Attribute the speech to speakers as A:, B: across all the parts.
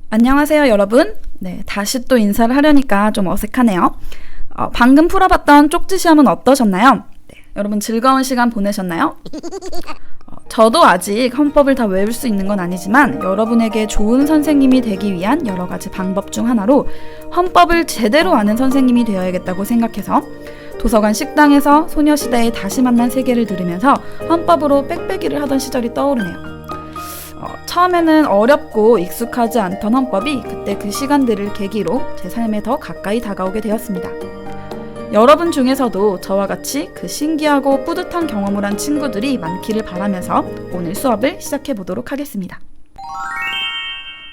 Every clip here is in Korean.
A: 안녕하세요, 여러분. 네, 다시 또 인사를 하려니까 좀 어색하네요. 방금 풀어봤던 쪽지 시험은 어떠셨나요? 네, 여러분 즐거운 시간 보내셨나요? 저도 아직 헌법을 다 외울 수 있는 건 아니지만 여러분에게 좋은 선생님이 되기 위한 여러 가지 방법 중 하나로 헌법을 제대로 아는 선생님이 되어야겠다고 생각해서 도서관 식당에서 소녀시대의 다시 만난 세계를 들으면서 헌법으로 빽빽이를 하던 시절이 떠오르네요. 처음에는 어렵고 익숙하지 않던 헌법이 그때 그 시간들을 계기로 제 삶에 더 가까이 다가오게 되었습니다. 여러분 중에서도 저와 같이 그 신기하고 뿌듯한 경험을 한 친구들이 많기를 바라면서 오늘 수업을 시작해 보도록 하겠습니다.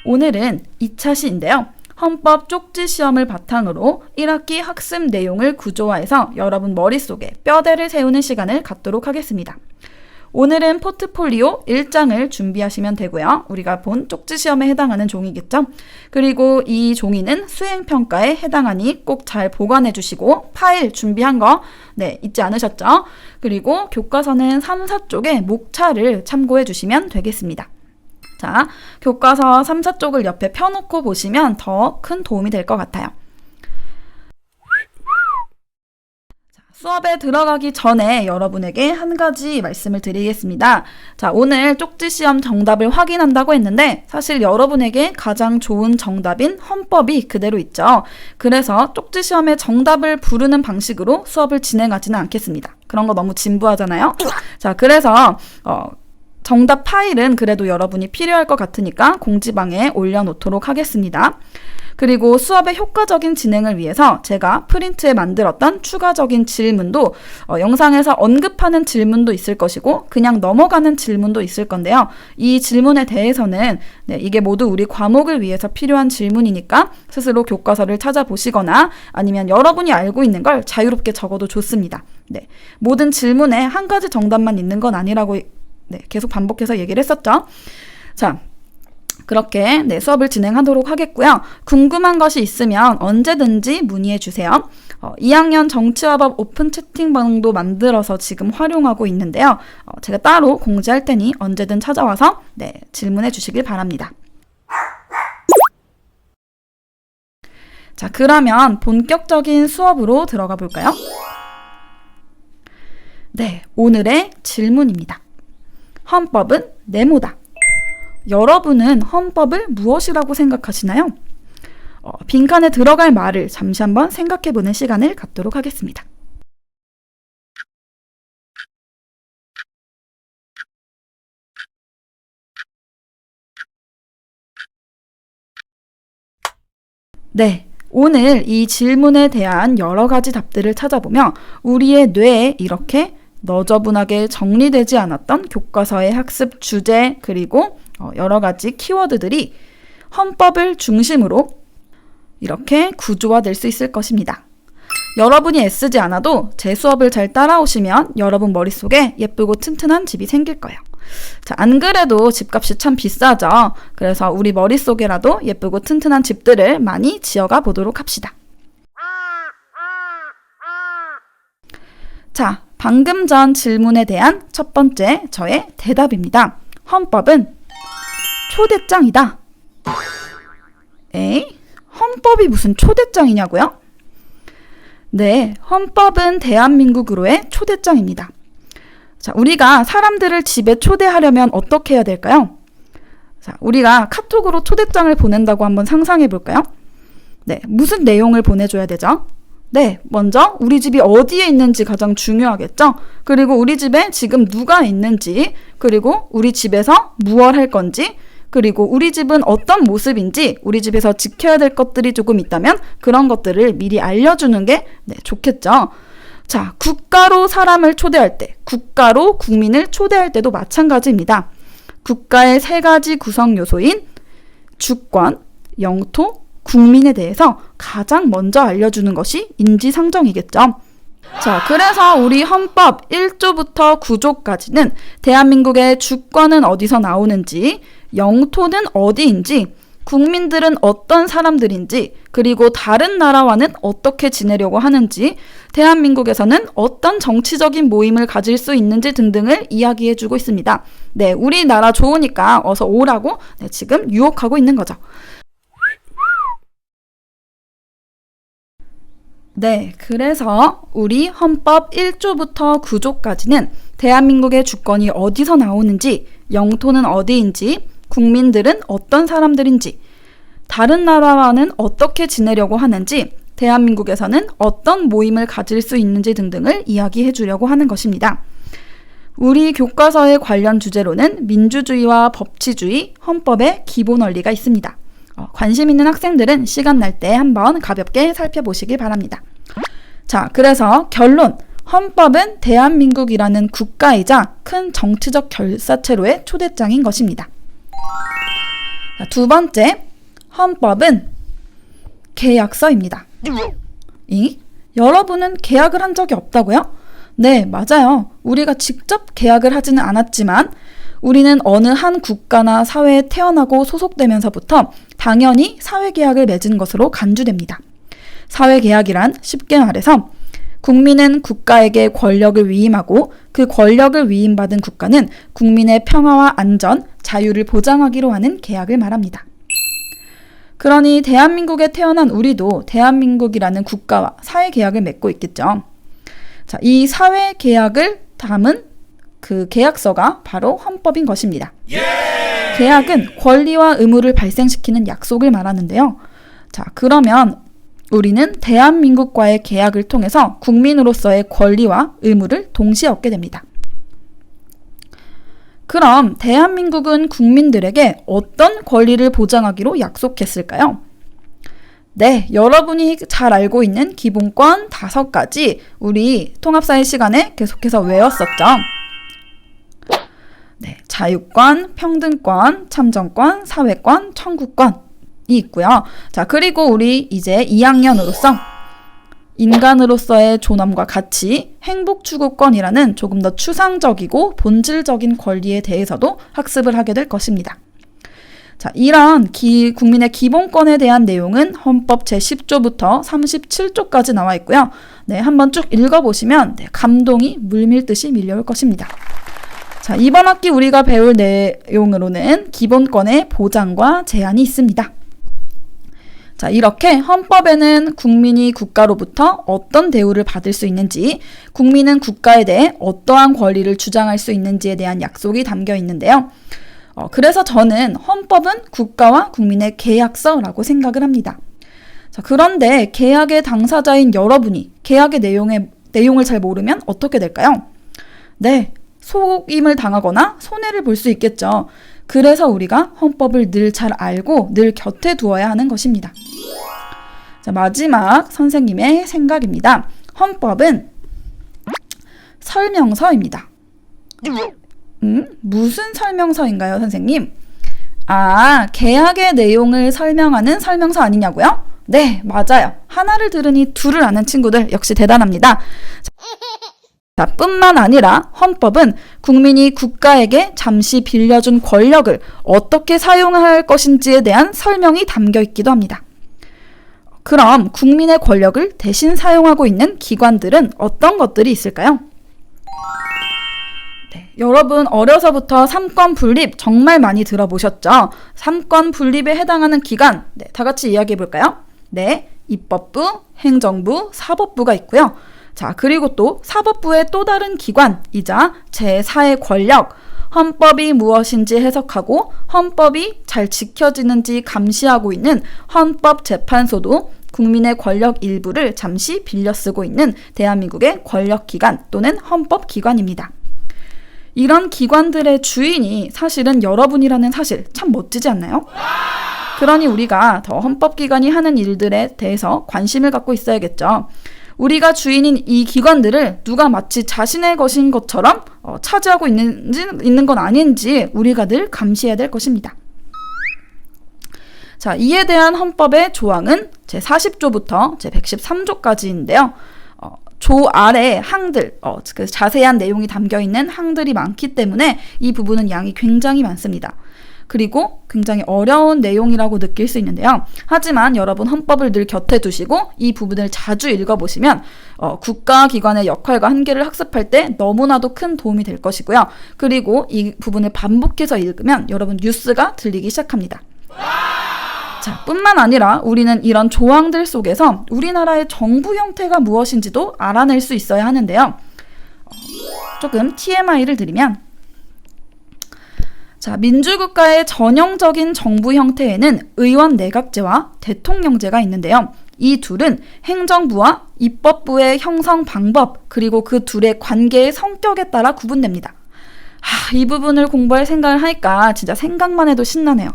A: 오늘은 2차 시인데요. 헌법 쪽지 시험을 바탕으로 1학기 학습 내용을 구조화해서 여러분 머릿속에 뼈대를 세우는 시간을 갖도록 하겠습니다. 오늘은 포트폴리오 1장을 준비하시면 되고요. 우리가 본 쪽지 시험에 해당하는 종이겠죠? 그리고 이 종이는 수행평가에 해당하니 꼭 잘 보관해 주시고 파일 준비한 거 잊지 않으셨죠? 그리고 교과서는 3, 4쪽에 목차를 참고해 주시면 되겠습니다. 자, 교과서 3, 4쪽을 옆에 펴놓고 보시면 더 큰 도움이 될 것 같아요. 수업에 들어가기 전에 여러분에게 한 가지 말씀을 드리겠습니다. 자, 오늘 쪽지 시험 정답을 확인한다고 했는데 사실 여러분에게 가장 좋은 정답인 헌법이 그대로 있죠. 그래서 쪽지 시험의 정답을 부르는 방식으로 수업을 진행하지는 않겠습니다. 그런 거 너무 진부하잖아요. 자, 그래서 정답 파일은 그래도 여러분이 필요할 것 같으니까 공지방에 올려놓도록 하겠습니다. 그리고 수업의 효과적인 진행을 위해서 제가 프린트에 만들었던 추가적인 질문도 영상에서 언급하는 질문도 있을 것이고 그냥 넘어가는 질문도 있을 건데요. 이 질문에 대해서는 이게 모두 우리 과목을 위해서 필요한 질문이니까 스스로 교과서를 찾아보시거나 아니면 여러분이 알고 있는 걸 자유롭게 적어도 좋습니다. 모든 질문에 한 가지 정답만 있는 건 아니라고 계속 반복해서 얘기를 했었죠. 자, 그렇게 수업을 진행하도록 하겠고요. 궁금한 것이 있으면 언제든지 문의해 주세요. 2학년 정치와법 오픈 채팅방도 만들어서 지금 활용하고 있는데요. 제가 따로 공지할 테니 언제든 찾아와서 질문해 주시길 바랍니다. 자, 그러면 본격적인 수업으로 들어가 볼까요? 오늘의 질문입니다. 헌법은 네모다. 여러분은 헌법을 무엇이라고 생각하시나요? 빈칸에 들어갈 말을 잠시 한번 생각해보는 시간을 갖도록 하겠습니다. 오늘 이 질문에 대한 여러 가지 답들을 찾아보며 우리의 뇌에 이렇게 너저분하게 정리되지 않았던 교과서의 학습 주제 그리고 여러 가지 키워드들이 헌법을 중심으로 이렇게 구조화될 수 있을 것입니다. 여러분이 애쓰지 않아도 제 수업을 잘 따라오시면 여러분 머릿속에 예쁘고 튼튼한 집이 생길 거예요. 자, 안 그래도 집값이 참 비싸죠. 그래서 우리 머릿속에라도 예쁘고 튼튼한 집들을 많이 지어가 보도록 합시다. 자, 방금 전 질문에 대한 첫 번째 저의 대답입니다. 헌법은 초대장이다. 헌법이 무슨 초대장이냐고요? 헌법은 대한민국으로의 초대장입니다. 자, 우리가 사람들을 집에 초대하려면 어떻게 해야 될까요? 자, 우리가 카톡으로 초대장을 보낸다고 한번 상상해 볼까요? 무슨 내용을 보내줘야 되죠? 먼저 우리 집이 어디에 있는지 가장 중요하겠죠? 그리고 우리 집에 지금 누가 있는지, 그리고 우리 집에서 무얼 할 건지, 그리고 우리 집은 어떤 모습인지, 우리 집에서 지켜야 될 것들이 조금 있다면 그런 것들을 미리 알려주는 게 좋겠죠? 자, 국가로 사람을 초대할 때, 국가로 국민을 초대할 때도 마찬가지입니다. 국가의 3가지 구성 요소인 주권, 영토, 국민에 대해서 가장 먼저 알려주는 것이 인지상정이겠죠. 자, 그래서 우리 헌법 1조부터 9조까지는 대한민국의 주권은 어디서 나오는지, 영토는 어디인지, 국민들은 어떤 사람들인지, 그리고 다른 나라와는 어떻게 지내려고 하는지, 대한민국에서는 어떤 정치적인 모임을 가질 수 있는지 등등을 이야기해주고 있습니다. 우리나라 좋으니까 어서 오라고 지금 유혹하고 있는 거죠. 네, 그래서 우리 헌법 1조부터 9조까지는 대한민국의 주권이 어디서 나오는지, 영토는 어디인지, 국민들은 어떤 사람들인지, 다른 나라와는 어떻게 지내려고 하는지, 대한민국에서는 어떤 모임을 가질 수 있는지 등등을 이야기해 주려고 하는 것입니다. 우리 교과서의 관련 주제로는 민주주의와 법치주의, 헌법의 기본 원리가 있습니다. 관심 있는 학생들은 시간 날 때 한번 가볍게 살펴보시길 바랍니다. 자, 그래서 결론. 헌법은 대한민국이라는 국가이자 큰 정치적 결사체로의 초대장인 것입니다. 자, 두 번째, 헌법은 계약서입니다. 여러분은 계약을 한 적이 없다고요? 네, 맞아요. 우리가 직접 계약을 하지는 않았지만 우리는 어느 한 국가나 사회에 태어나고 소속되면서부터 당연히 사회계약을 맺은 것으로 간주됩니다. 사회계약이란 쉽게 말해서 국민은 국가에게 권력을 위임하고 그 권력을 위임받은 국가는 국민의 평화와 안전, 자유를 보장하기로 하는 계약을 말합니다. 그러니 대한민국에 태어난 우리도 대한민국이라는 국가와 사회계약을 맺고 있겠죠. 자, 이 사회계약을 담은 그 계약서가 바로 헌법인 것입니다. 계약은 권리와 의무를 발생시키는 약속을 말하는데요. 자, 그러면 우리는 대한민국과의 계약을 통해서 국민으로서의 권리와 의무를 동시에 얻게 됩니다. 그럼 대한민국은 국민들에게 어떤 권리를 보장하기로 약속했을까요? 네, 여러분이 잘 알고 있는 기본권 5가지 우리 통합사회 시간에 계속해서 외웠었죠. 네, 자유권, 평등권, 참정권, 사회권, 청구권이 있고요. 자, 그리고 우리 이제 2학년으로서 인간으로서의 존엄과 가치, 행복추구권이라는 조금 더 추상적이고 본질적인 권리에 대해서도 학습을 하게 될 것입니다. 자, 이런 국민의 기본권에 대한 내용은 헌법 제10조부터 37조까지 나와 있고요. 네, 한번 쭉 읽어보시면 감동이 물밀듯이 밀려올 것입니다. 자, 이번 학기 우리가 배울 내용으로는 기본권의 보장과 제한이 있습니다. 자, 이렇게 헌법에는 국민이 국가로부터 어떤 대우를 받을 수 있는지, 국민은 국가에 대해 어떠한 권리를 주장할 수 있는지에 대한 약속이 담겨 있는데요. 그래서 저는 헌법은 국가와 국민의 계약서라고 생각을 합니다. 자, 그런데 계약의 당사자인 여러분이 계약의 내용을 잘 모르면 어떻게 될까요? 네, 속임을 당하거나 손해를 볼 수 있겠죠. 그래서 우리가 헌법을 늘 잘 알고 늘 곁에 두어야 하는 것입니다. 자, 마지막 선생님의 생각입니다. 헌법은 설명서입니다. 무슨 설명서인가요, 선생님? 아, 계약의 내용을 설명하는 설명서 아니냐고요? 네, 맞아요. 하나를 들으니 둘을 아는 친구들 역시 대단합니다. 자, 뿐만 아니라 헌법은 국민이 국가에게 잠시 빌려준 권력을 어떻게 사용할 것인지에 대한 설명이 담겨 있기도 합니다. 그럼 국민의 권력을 대신 사용하고 있는 기관들은 어떤 것들이 있을까요? 네, 여러분 어려서부터 삼권 분립 정말 많이 들어보셨죠? 삼권 분립에 해당하는 기관, 네, 다 같이 이야기해 볼까요? 네, 입법부, 행정부, 사법부가 있고요. 자, 그리고 또 사법부의 또 다른 기관이자 제4의 권력, 헌법이 무엇인지 해석하고 헌법이 잘 지켜지는지 감시하고 있는 헌법재판소도 국민의 권력 일부를 잠시 빌려 쓰고 있는 대한민국의 권력기관 또는 헌법기관입니다. 이런 기관들의 주인이 사실은 여러분이라는 사실 참 멋지지 않나요? 그러니 우리가 더 헌법기관이 하는 일들에 대해서 관심을 갖고 있어야겠죠. 우리가 주인인 이 기관들을 누가 마치 자신의 것인 것처럼 차지하고 있는 건 아닌지 우리가 늘 감시해야 될 것입니다. 자, 이에 대한 헌법의 조항은 제40조부터 제113조까지인데요. 조 아래 항들, 그 자세한 내용이 담겨있는 항들이 많기 때문에 이 부분은 양이 굉장히 많습니다. 그리고 굉장히 어려운 내용이라고 느낄 수 있는데요. 하지만 여러분 헌법을 늘 곁에 두시고 이 부분을 자주 읽어보시면 국가기관의 역할과 한계를 학습할 때 너무나도 큰 도움이 될 것이고요. 그리고 이 부분을 반복해서 읽으면 여러분 뉴스가 들리기 시작합니다. 자, 뿐만 아니라 우리는 이런 조항들 속에서 우리나라의 정부 형태가 무엇인지도 알아낼 수 있어야 하는데요. 조금 TMI를 드리면, 자, 민주국가의 전형적인 정부 형태에는 의원 내각제와 대통령제가 있는데요. 이 둘은 행정부와 입법부의 형성 방법, 그리고 그 둘의 관계의 성격에 따라 구분됩니다. 이 부분을 공부할 생각을 하니까 진짜 생각만 해도 신나네요.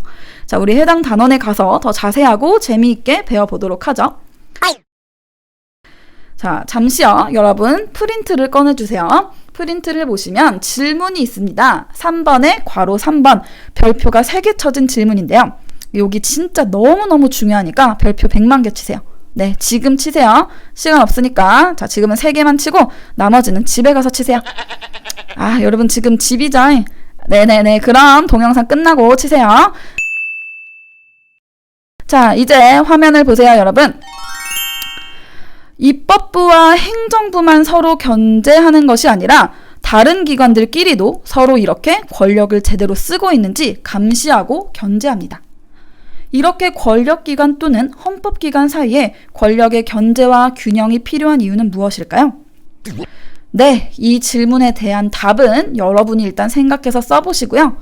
A: 자, 우리 해당 단원에 가서 더 자세하고 재미있게 배워보도록 하죠. 자, 잠시요. 여러분 프린트를 꺼내주세요. 프린트를 보시면 질문이 있습니다. 3번에 괄호 3번 별표가 3개 쳐진 질문인데요. 여기 진짜 너무너무 중요하니까 별표 100만 개 치세요. 네, 지금 치세요. 시간 없으니까. 자, 지금은 3개만 치고 나머지는 집에 가서 치세요. 여러분 지금 집이죠? 네네네. 그럼 동영상 끝나고 치세요. 자, 이제 화면을 보세요, 여러분. 입법부와 행정부만 서로 견제하는 것이 아니라 다른 기관들끼리도 서로 이렇게 권력을 제대로 쓰고 있는지 감시하고 견제합니다. 이렇게 권력기관 또는 헌법기관 사이에 권력의 견제와 균형이 필요한 이유는 무엇일까요? 네, 이 질문에 대한 답은 여러분이 일단 생각해서 써보시고요.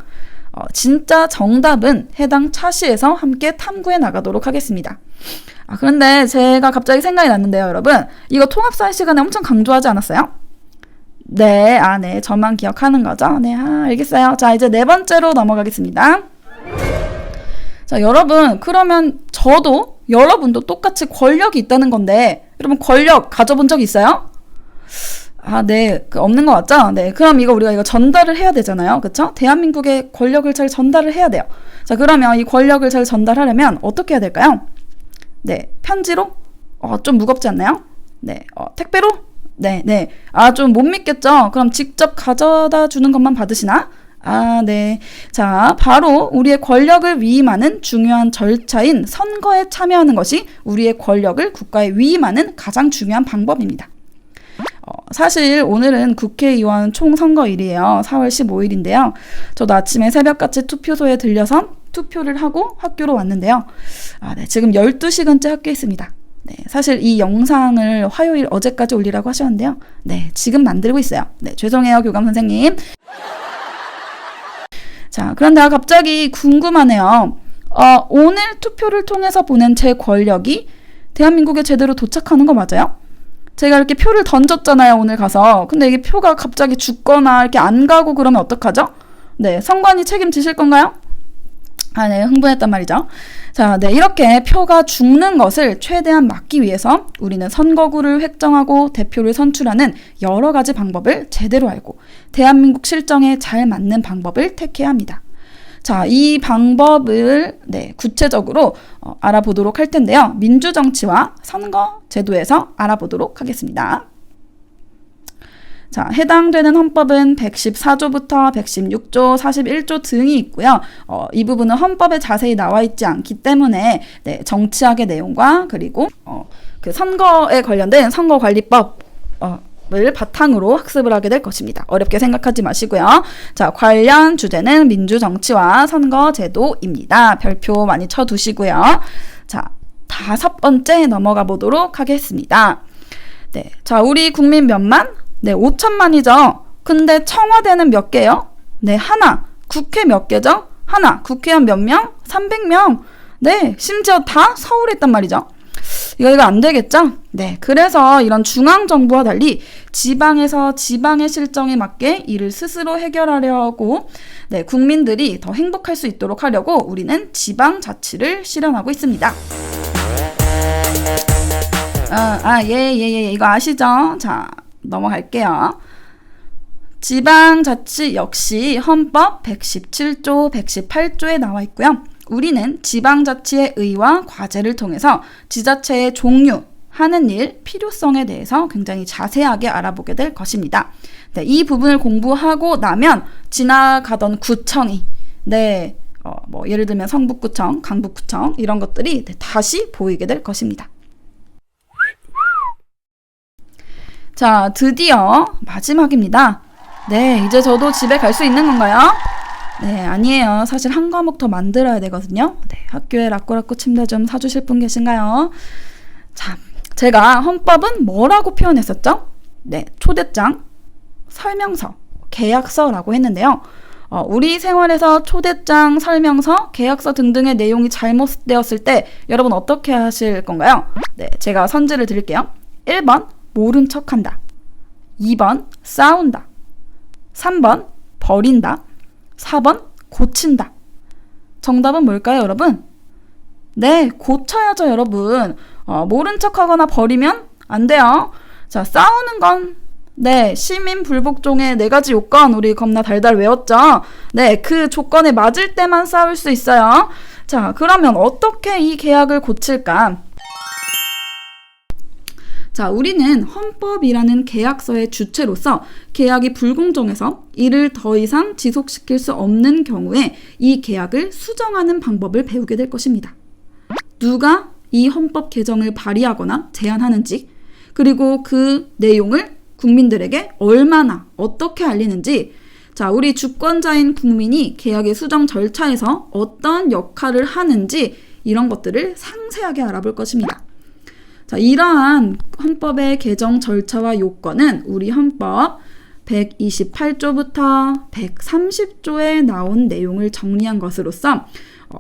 A: 진짜 정답은 해당 차시에서 함께 탐구해 나가도록 하겠습니다. 그런데 제가 갑자기 생각이 났는데요, 여러분. 이거 통합사회 시간에 엄청 강조하지 않았어요? 네, 네, 저만 기억하는 거죠? 네, 알겠어요. 자, 이제 4번째로 넘어가겠습니다. 자, 여러분, 그러면 저도 여러분도 똑같이 권력이 있다는 건데, 여러분 권력 가져본 적 있어요? 네, 없는 것 같죠? 네, 그럼 우리가 이거 전달을 해야 되잖아요. 그쵸? 대한민국의 권력을 잘 전달을 해야 돼요. 자, 그러면 이 권력을 잘 전달하려면 어떻게 해야 될까요? 네, 편지로? 좀 무겁지 않나요? 네, 택배로? 네. 좀 못 믿겠죠? 그럼 직접 가져다 주는 것만 받으시나? 네. 자, 바로 우리의 권력을 위임하는 중요한 절차인 선거에 참여하는 것이 우리의 권력을 국가에 위임하는 가장 중요한 방법입니다. 사실 오늘은 국회의원 총선거일이에요. 4월 15일인데요. 저도 아침에 새벽같이 투표소에 들려서 투표를 하고 학교로 왔는데요. 네, 지금 12시간째 학교에 있습니다. 네, 사실 이 영상을 화요일 어제까지 올리라고 하셨는데요. 네, 지금 만들고 있어요. 네, 죄송해요, 교감 선생님. 자, 그런데 갑자기 궁금하네요. 오늘 투표를 통해서 보낸 제 권력이 대한민국에 제대로 도착하는 거 맞아요? 제가 이렇게 표를 던졌잖아요, 오늘 가서. 근데 이게 표가 갑자기 죽거나 이렇게 안 가고 그러면 어떡하죠? 네, 선관위 책임지실 건가요? 네, 흥분했단 말이죠. 자, 네, 이렇게 표가 죽는 것을 최대한 막기 위해서 우리는 선거구를 획정하고 대표를 선출하는 여러 가지 방법을 제대로 알고 대한민국 실정에 잘 맞는 방법을 택해야 합니다. 자, 이 방법을 구체적으로 알아보도록 할 텐데요. 민주정치와 선거 제도에서 알아보도록 하겠습니다. 자, 해당되는 헌법은 114조부터 116조, 41조 등이 있고요. 이 부분은 헌법에 자세히 나와 있지 않기 때문에 정치학의 내용과 그리고 그 선거에 관련된 선거관리법 을 바탕으로 학습을 하게 될 것입니다. 어렵게 생각하지 마시고요. 자, 관련 주제는 민주정치와 선거제도입니다. 별표 많이 쳐두시고요. 자, 5번째 넘어가 보도록 하겠습니다. 네, 자, 우리 국민 몇만? 네, 5천만이죠. 근데 청와대는 몇 개요? 네, 하나. 국회 몇 개죠? 하나. 국회의원 몇 명? 300명. 네, 심지어 다 서울에 있단 말이죠. 이거 안 되겠죠? 네, 그래서 이런 중앙정부와 달리 지방에서 지방의 실정에 맞게 이를 스스로 해결하려고 국민들이 더 행복할 수 있도록 하려고 우리는 지방자치를 실현하고 있습니다. 예, 이거 아시죠? 자, 넘어갈게요. 지방자치 역시 헌법 117조, 118조에 나와 있고요. 우리는 지방자치의 의와 과제를 통해서 지자체의 종류, 하는 일, 필요성에 대해서 굉장히 자세하게 알아보게 될 것입니다. 네, 이 부분을 공부하고 나면 지나가던 구청이 예를 들면 성북구청, 강북구청 이런 것들이 다시 보이게 될 것입니다. 자, 드디어 마지막입니다. 네, 이제 저도 집에 갈 수 있는 건가요? 네, 아니에요. 사실 한 과목 더 만들어야 되거든요. 네, 학교에 라꾸라꾸 침대 좀 사주실 분 계신가요? 자, 제가 헌법은 뭐라고 표현했었죠? 네, 초대장, 설명서, 계약서라고 했는데요. 우리 생활에서 초대장, 설명서, 계약서 등등의 내용이 잘못되었을 때 여러분 어떻게 하실 건가요? 네, 제가 선지를 드릴게요. 1번, 모른 척한다. 2번, 싸운다. 3번, 버린다. 4번, 고친다. 정답은 뭘까요, 여러분? 네, 고쳐야죠, 여러분. 모른 척하거나 버리면 안 돼요. 자, 싸우는 건 네, 시민 불복종의 4가지 요건 우리 겁나 달달 외웠죠? 네, 그 조건에 맞을 때만 싸울 수 있어요. 자, 그러면 어떻게 이 계약을 고칠까? 자, 우리는 헌법이라는 계약서의 주체로서 계약이 불공정해서 이를 더 이상 지속시킬 수 없는 경우에 이 계약을 수정하는 방법을 배우게 될 것입니다. 누가 이 헌법 개정을 발의하거나 제안하는지, 그리고 그 내용을 국민들에게 얼마나 어떻게 알리는지, 자, 우리 주권자인 국민이 계약의 수정 절차에서 어떤 역할을 하는지 이런 것들을 상세하게 알아볼 것입니다. 자, 이러한 헌법의 개정 절차와 요건은 우리 헌법 128조부터 130조에 나온 내용을 정리한 것으로서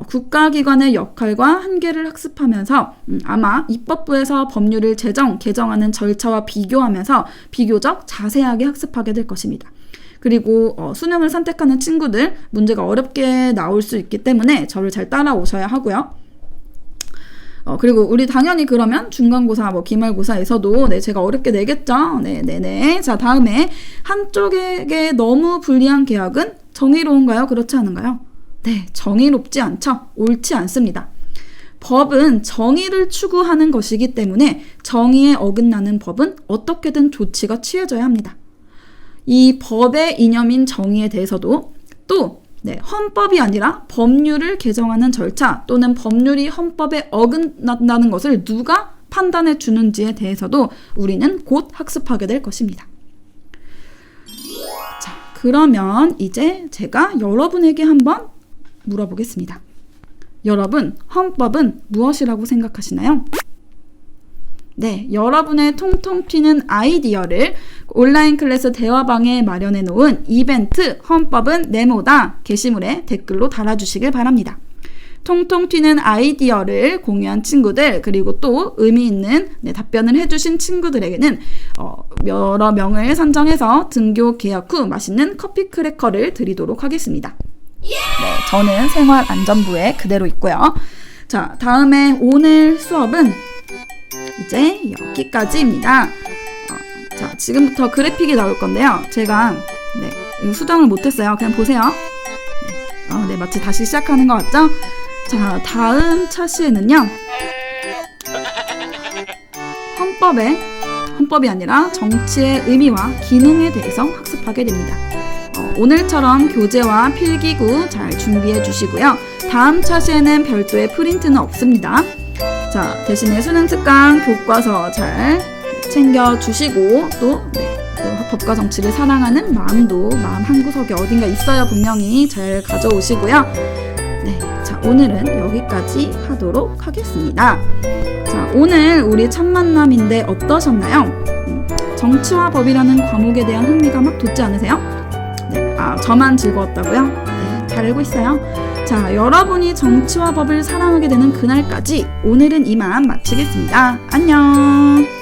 A: 국가기관의 역할과 한계를 학습하면서 아마 입법부에서 법률을 개정하는 절차와 비교하면서 비교적 자세하게 학습하게 될 것입니다. 그리고 수능을 선택하는 친구들 문제가 어렵게 나올 수 있기 때문에 저를 잘 따라오셔야 하고요. 그리고 우리 당연히 그러면 중간고사, 기말고사에서도 네, 제가 어렵게 내겠죠? 네네네. 자, 다음에 한쪽에게 너무 불리한 계약은 정의로운가요? 그렇지 않은가요? 네, 정의롭지 않죠. 옳지 않습니다. 법은 정의를 추구하는 것이기 때문에 정의에 어긋나는 법은 어떻게든 조치가 취해져야 합니다. 이 법의 이념인 정의에 대해서도 또 헌법이 아니라 법률을 개정하는 절차 또는 법률이 헌법에 어긋난다는 것을 누가 판단해 주는지에 대해서도 우리는 곧 학습하게 될 것입니다. 자, 그러면 이제 제가 여러분에게 한번 물어보겠습니다. 여러분, 헌법은 무엇이라고 생각하시나요? 네, 여러분의 통통 튀는 아이디어를 온라인 클래스 대화방에 마련해 놓은 이벤트 헌법은 네모다 게시물에 댓글로 달아주시길 바랍니다. 통통 튀는 아이디어를 공유한 친구들, 그리고 또 의미 있는 답변을 해주신 친구들에게는 여러 명을 선정해서 등교 개학 후 맛있는 커피 크래커를 드리도록 하겠습니다. 네, 저는 생활안전부에 그대로 있고요. 자, 다음에 오늘 수업은 이제 여기까지입니다. 자, 지금부터 그래픽이 나올 건데요. 제가 수정을 못했어요. 그냥 보세요. 네, 마치 다시 시작하는 것 같죠? 자, 다음 차시에는요. 헌법이 아니라 정치의 의미와 기능에 대해서 학습하게 됩니다. 오늘처럼 교재와 필기구 잘 준비해 주시고요. 다음 차시에는 별도의 프린트는 없습니다. 자, 대신에 수능 특강 교과서 잘 챙겨 주시고 또 법과 정치를 사랑하는 마음 한구석에 어딘가 있어야 분명히 잘 가져오시고요. 네, 자, 오늘은 여기까지 하도록 하겠습니다. 자, 오늘 우리 첫 만남인데 어떠셨나요? 정치와 법이라는 과목에 대한 흥미가 막 돋지 않으세요? 네, 저만 즐거웠다고요? 네, 잘 알고 있어요. 자, 여러분이 정치와 법을 사랑하게 되는 그날까지 오늘은 이만 마치겠습니다. 안녕.